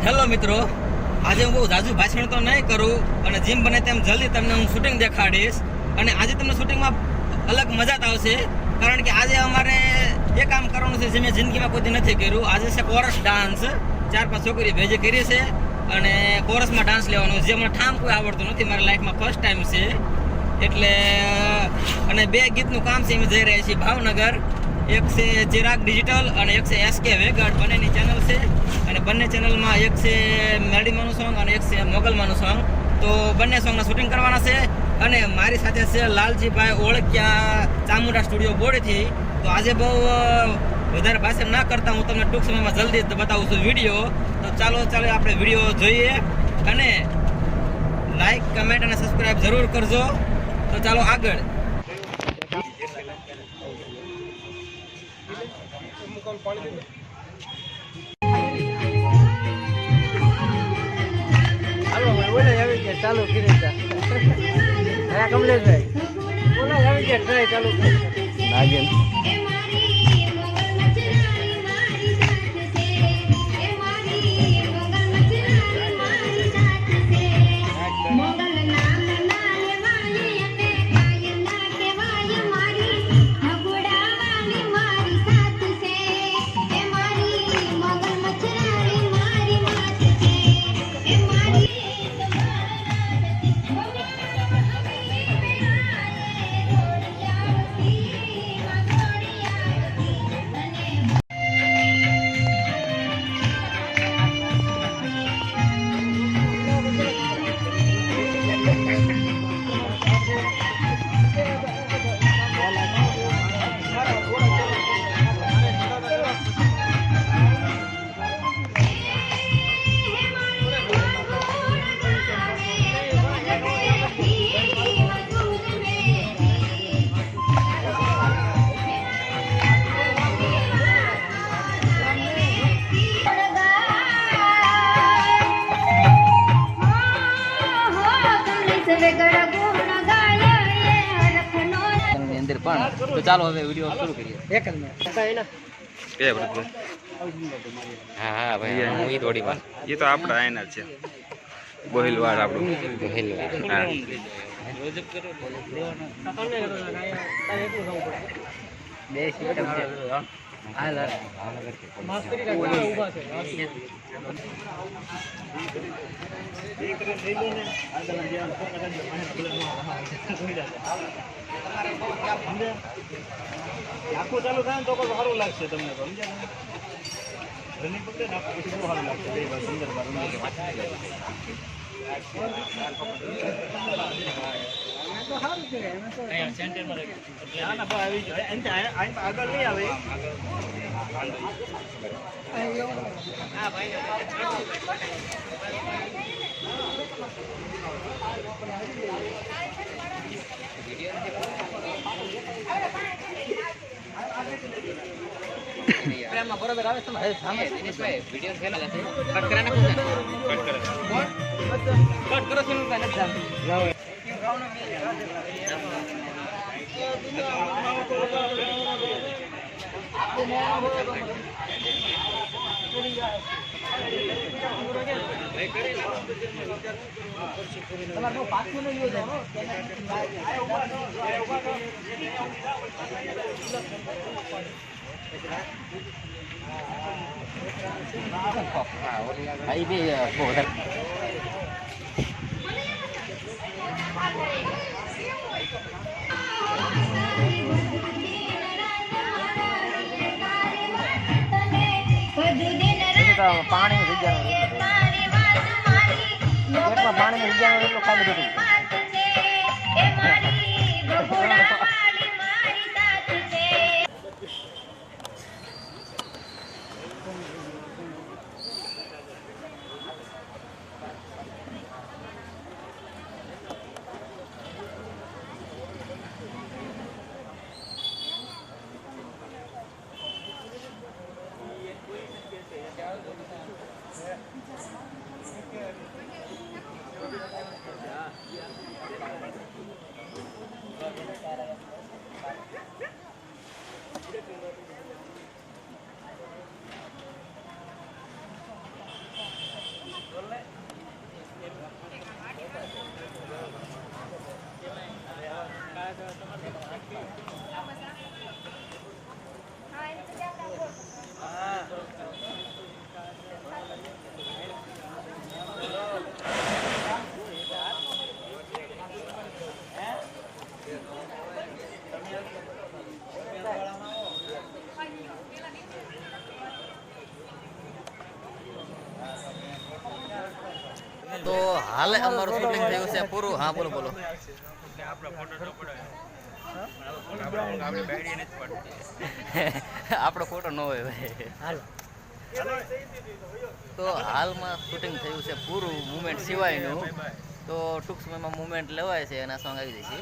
Hello મિત્રો, આજે હું બહુ ઝાઝુ ભાષણ તો નહીં કરું અને જેમ બને તેમ જલ્દી તમને હું શૂટિંગ દેખાડીશ. અને આજે તમને શૂટિંગમાં અલગ મજા જ આવશે, કારણ કે આજે અમારે એ કામ કરવાનું છે જે મેં જિંદગીમાં કોઈ નથી કર્યું. આજે છે કોરસ ડાન્સ. 4-5 છોકરી ભેજી કરી છે અને કોરસમાં ડાન્સ લેવાનો, જે મને ઠામ કોઈ આવડતું નથી, મારી લાઈફમાં ફર્સ્ટ ટાઈમ છે. એટલે અને 2 ગીતનું કામ છે, અમે જઈ રહ્યા છીએ ભાવનગર. એક છે ચિરાગ ડિજિટલ અને એક છે એસકે વેગડ, બંનેની ચેનલ છે. અને બંને ચેનલમાં એક છે મેલડીમાનું સોંગ અને એક છે મોગલમાનું સોંગ. તો બંને સોંગના શૂટિંગ કરવાના છે. અને મારી સાથે છે લાલજીભાઈ ઓળખ્યા ચામુંડા સ્ટુડિયો બોડીથી. તો આજે બહુ વધારે ભાષણ ના કરતા હું તમને ટૂંક સમયમાં જલ્દી જ બતાવું છું વિડીયો. તો ચાલો આપણે વિડીયો જોઈએ અને લાઈક, કમેન્ટ અને સબસ્ક્રાઈબ જરૂર કરજો. તો ચાલો આગળ. ચાલુ કરી કમલેશભાઈ બોલા આવી ગયા ટ્રાય ચાલુ કરી તો ચાલો હવે વિડીયો શરૂ કરીએ. એક જ મિનિટ હા ભાઈ હું થોડી વાર એ તો આપણા આયના છે બોહિલવાડ આપણું બોહિલવાડ હા બે સિસ્ટમ છે હાલ માસ્ટરી કા ઊભા છે આખું ચાલુ થાય ને તો કોઈ સારું લાગશે તમને. તો સમજ્યા રનિંગ પકડે ને આખું પછી બહુ સારું લાગશે. બે વાર સુંદર વાર આગળ નહીં આવે. બરોબર આવે છે વિડીયો ફેલા છે. કટ કરે નાખો કટ કરો છો તમારે પાછું નહીં યોજાય. ભાઈ બી બહુ વધારે પાણી પેટમાં પાણી વિજ્ઞાન એટલું ખાલી બધું તો હાલે અમારું શૂટિંગ થયું છે પૂરું. હા બોલો બોલો. આપણો ફોટો ન હોય ભાઈ. તો હાલમાં શૂટિંગ થયું છે પૂરું મુમેન્ટ સિવાયનું. તો ટૂંક સમયમાં મુમેન્ટ લેવાય છે અને આ સોંગ આવી જશે.